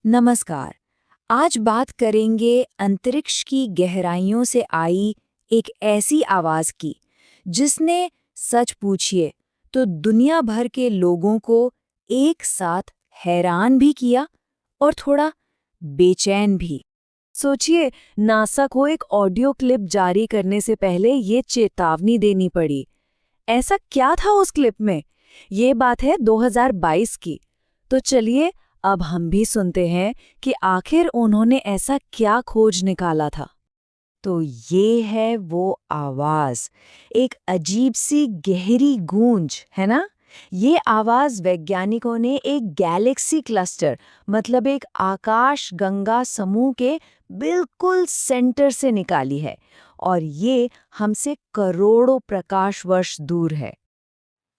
नमस्कार। आज बात करेंगे अंतरिक्ष की गहराइयों से आई एक ऐसी आवाज की जिसने सच पूछिए तो दुनिया भर के लोगों को एक साथ हैरान भी किया और थोड़ा बेचैन भी। सोचिए, नासा को एक ऑडियो क्लिप जारी करने से पहले ये चेतावनी देनी पड़ी। ऐसा क्या था उस क्लिप में? ये बात है 2022 की। तो चलिए अब हम भी सुनते हैं कि आखिर उन्होंने ऐसा क्या खोज निकाला था। तो ये है वो आवाज, एक अजीब सी गहरी गूंज, है ना? ये आवाज वैज्ञानिकों ने एक गैलेक्सी क्लस्टर, मतलब एक आकाश गंगा समूह के बिल्कुल सेंटर से निकाली है, और ये हमसे करोड़ों प्रकाश वर्ष दूर है।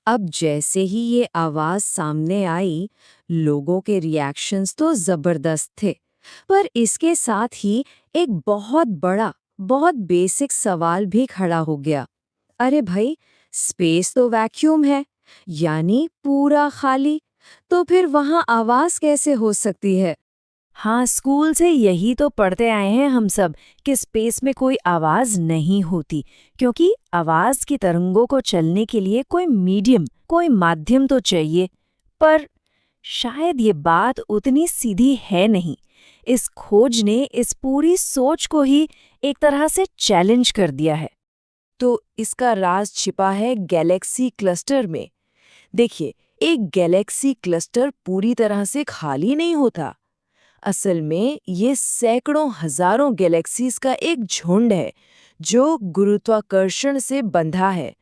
अब जैसे ही ये आवाज सामने आई, लोगों के रिएक्शंस तो जबरदस्त थे, पर इसके साथ ही एक बहुत बड़ा, बहुत बेसिक सवाल भी खड़ा हो गया। अरे भाई, स्पेस तो वैक्यूम है, यानी पूरा खाली, तो फिर वहां आवाज कैसे हो सकती है? हाँ, स्कूल से यही तो पढ़ते आए हैं हम सब कि स्पेस में कोई आवाज नहीं होती, क्योंकि आवाज की तरंगों को चलने के लिए कोई मीडियम, कोई माध्यम तो चाहिए। पर शायद ये बात उतनी सीधी है नहीं। इस खोज ने इस पूरी सोच को ही एक तरह से चैलेंज कर दिया है। तो इसका राज छिपा है गैलेक्सी क्लस्टर में। देखिए, एक गैलेक्सी क्लस्टर पूरी तरह से खाली नहीं होता। असल में ये सैकड़ों हजारों गैलेक्सीज का एक झुंड है जो गुरुत्वाकर्षण से बंधा है,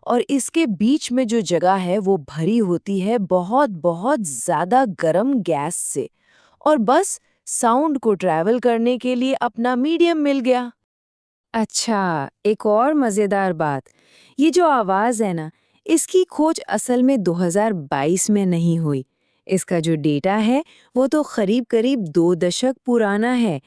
और इसके बीच में जो जगह है वो भरी होती है बहुत बहुत ज्यादा गर्म गैस से, और बस साउंड को ट्रैवल करने के लिए अपना मीडियम मिल गया। अच्छा, एक और मजेदार बात, ये जो आवाज है ना, इसकी खोज असल में 2022 में नहीं हुई। इसका जो डेटा है वो तो करीब-करीब 2 दशक पुराना है।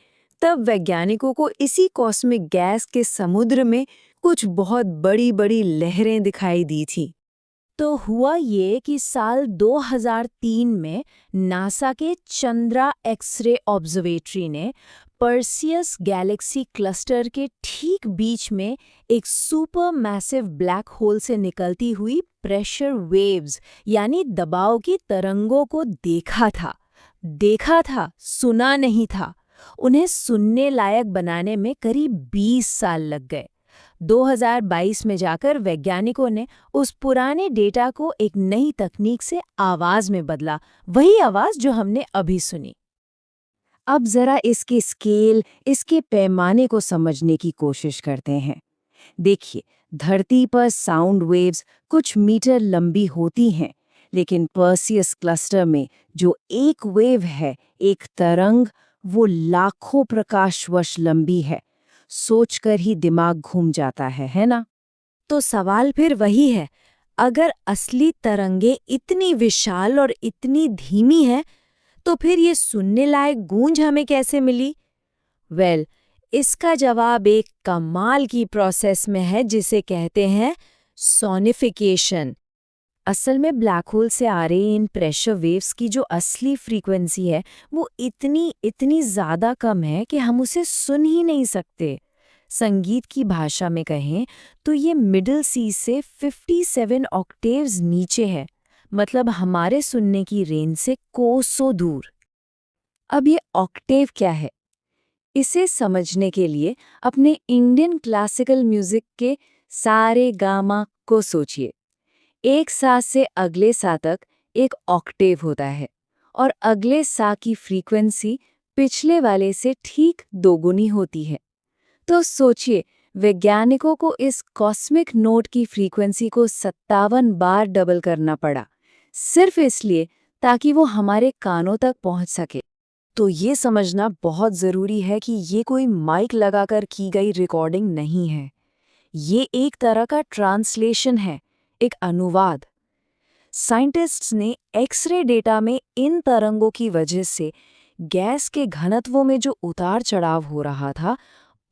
तब वैज्ञानिकों को इसी कॉस्मिक गैस के समुद्र में कुछ बहुत बड़ी-बड़ी लहरें दिखाई दी थी। तो हुआ ये कि साल 2003 में नासा के चंद्रा एक्सरे ऑब्जर्वेटरी ने पर्सियस गैलेक्सी क्लस्टर के ठीक बीच में एक सुपर मैसिव ब्लैक होल से निकलती हुई प्रेशर वेव्स यानी दबाव की तरंगों को देखा था, सुना नहीं था। उन्हें सुनने लायक बनाने में करीब 20 साल लग गए। 2022 में जाकर वैज्ञानिकों ने उस पुराने डेटा को एक नई तकनीक से आवाज में बदला, वही आवाज जो हमने अभी सुनी। अब जरा इसके स्केल, इसके पैमाने को समझने की कोशिश करते हैं। देखिए, धरती पर साउंड वेव्स कुछ मीटर लंबी होती हैं, लेकिन पर्सियस क्लस्टर में जो एक वेव है, एक तरंग, वो लाखों प्रकाश वर्ष लंबी है। सोचकर ही दिमाग घूम जाता है ना? तो सवाल फिर वही है, अगर असली तरंगे इतनी विशाल और इतनी धीमी है, तो फिर ये सुनने लायक गूंज हमें कैसे मिली? वेल, इसका जवाब एक कमाल की प्रोसेस में है जिसे कहते हैं सोनिफिकेशन। असल में ब्लैक होल से आ रही इन प्रेशर वेव्स की जो असली फ्रीक्वेंसी है वो इतनी ज़्यादा कम है कि हम उसे सुन ही नहीं सकते। संगीत की भाषा में कहें तो ये मिडिल सी से 57 ऑक्टेव्स नीचे है, मतलब हमारे सुनने की रेंज से कोसों दूर। अब ये ऑक्टेव क्या है? इसे समझने के लिए अपने इंडियन क्लासिकल म्यूजिक के सारे गामा को सोचिए। एक सा से अगले सा तक एक ऑक्टेव होता है, और अगले सा की फ्रीक्वेंसी पिछले वाले से ठीक दोगुनी होती है। तो सोचिए, वैज्ञानिकों को इस कॉस्मिक नोट की फ्रीक्वेंसी को 57 बार डबल करना पड़ा, सिर्फ इसलिए ताकि वो हमारे कानों तक पहुंच सके। तो ये समझना बहुत ज़रूरी है कि ये कोई माइक लगाकर की गई रिकॉर्डिंग नहीं है। ये एक तरह का ट्रांसलेशन है, एक अनुवाद। साइंटिस्ट्स ने एक्सरे डेटा में इन तरंगों की वजह से गैस के घनत्वों में जो उतार चढ़ाव हो रहा था,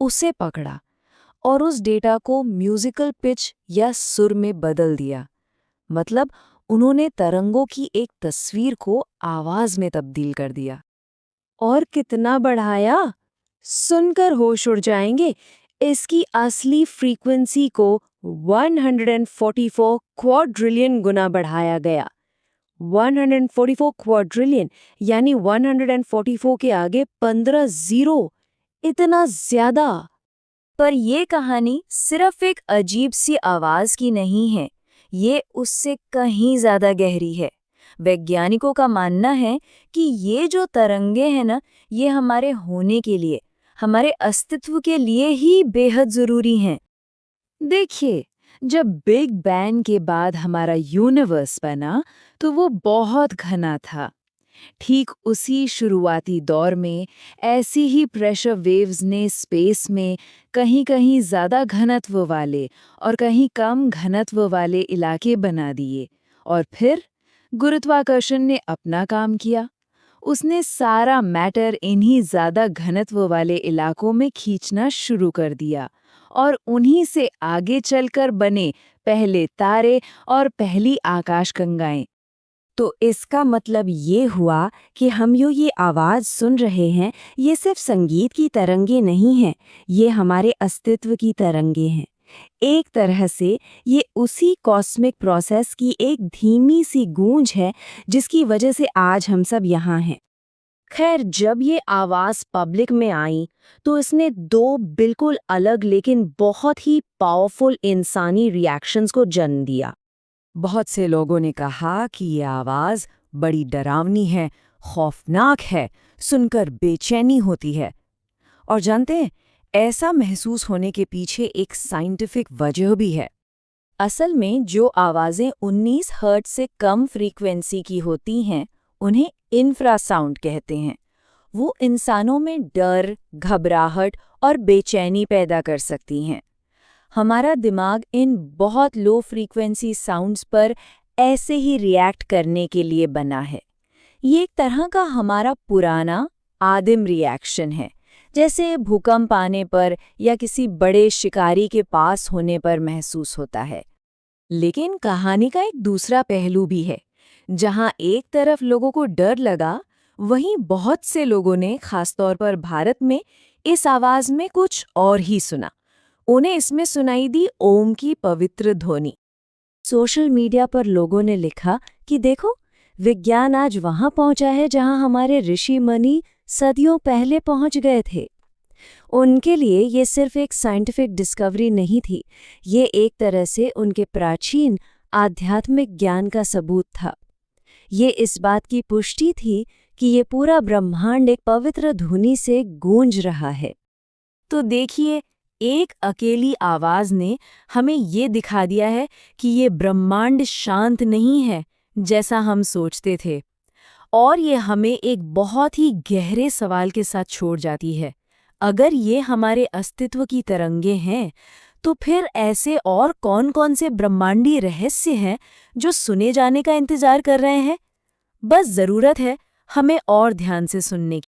उसे पकड़ा और उस डेटा को म्यूजिकल पिच या सुर में बदल दिया। मतलब उन्होंने तरंगों की एक तस्वीर को आवाज में तब्दील कर दिया। और कितना बढ़ाया? सुनकर होश उड़ जाएंगे। इसकी असली फ्रीक्वेंसी को 144 क्वाड्रिलियन गुना बढ़ाया गया। 144 क्वाड्रिलियन यानी 144 के आगे 15 जीरो। इतना ज्यादा। पर ये कहानी सिर्फ एक अजीब सी आवाज की नहीं है, ये उससे कहीं ज्यादा गहरी है। वैज्ञानिकों का मानना है कि ये जो तरंगे हैं ना, ये हमारे होने के लिए, हमारे अस्तित्व के लिए ही बेहद जरूरी हैं। देखिए, जब बिग बैंग के बाद हमारा यूनिवर्स बना तो वो बहुत घना था। ठीक उसी शुरुआती दौर में ऐसी ही प्रेशर वेव्स ने स्पेस में कहीं-कहीं ज़्यादा घनत्व वाले और कहीं कम घनत्व वाले इलाके बना दिए। और फिर गुरुत्वाकर्षण ने अपना काम किया। उसने सारा मैटर इन्हीं ज़्यादा घनत्व वाले इलाकों में खींचना शुरू कर दिया और उन्हीं से आगे चलकर बने पहले तारे और पहली आकाशगंगाएं। तो इसका मतलब ये हुआ कि हम ये आवाज़ सुन रहे हैं, ये सिर्फ संगीत की तरंगे नहीं हैं, ये हमारे अस्तित्व की तरंगे हैं। एक तरह से ये उसी कॉस्मिक प्रोसेस की एक धीमी सी गूंज है जिसकी वजह से आज हम सब यहाँ हैं। खैर, जब ये आवाज़ पब्लिक में आई तो इसने दो बिल्कुल अलग लेकिन बहुत ही पावरफुल इंसानी रिएक्शंस को जन्म दिया। बहुत से लोगों ने कहा कि ये आवाज़ बड़ी डरावनी है, खौफनाक है, सुनकर बेचैनी होती है। और जानते हैं, ऐसा महसूस होने के पीछे एक साइंटिफिक वजह भी है। असल में जो आवाज़ें 19 हर्ट्ज से कम फ्रीक्वेंसी की होती हैं, उन्हें इंफ्रासाउंड कहते हैं। वो इंसानों में डर, घबराहट और बेचैनी पैदा कर सकती हैं। हमारा दिमाग इन बहुत लो फ्रीक्वेंसी साउंड्स पर ऐसे ही रिएक्ट करने के लिए बना है। ये एक तरह का हमारा पुराना आदिम रिएक्शन है, जैसे भूकंप आने पर या किसी बड़े शिकारी के पास होने पर महसूस होता है। लेकिन कहानी का एक दूसरा पहलू भी है। जहां एक तरफ लोगों को डर लगा, वहीं बहुत से लोगों ने, खासतौर पर भारत में, इस आवाज में कुछ और ही सुना। उन्हें इसमें सुनाई दी ओम की पवित्र ध्वनि। सोशल मीडिया पर लोगों ने लिखा कि देखो, विज्ञान आज वहां पहुंचा है जहां हमारे ऋषि मुनि सदियों पहले पहुंच गए थे। उनके लिए ये सिर्फ एक साइंटिफिक डिस्कवरी नहीं थी, ये एक तरह से उनके प्राचीन आध्यात्मिक ज्ञान का सबूत था। ये इस बात की पुष्टि थी कि ये पूरा ब्रह्मांड एक पवित्र धुनी से गूंज रहा है। तो देखिए, एक अकेली आवाज ने हमें ये दिखा दिया है कि ये ब्रह्मांड शांत नहीं है जैसा हम सोचते थे। और ये हमें एक बहुत ही गहरे सवाल के साथ छोड़ जाती है। अगर ये हमारे अस्तित्व की तरंगे हैं, तो फिर ऐसे और कौन-कौन से ब्रह्मांडीय रहस्य हैं जो सुने जाने का इंतजार कर रहे हैं? बस जरूरत है हमें और ध्यान से सुनने की।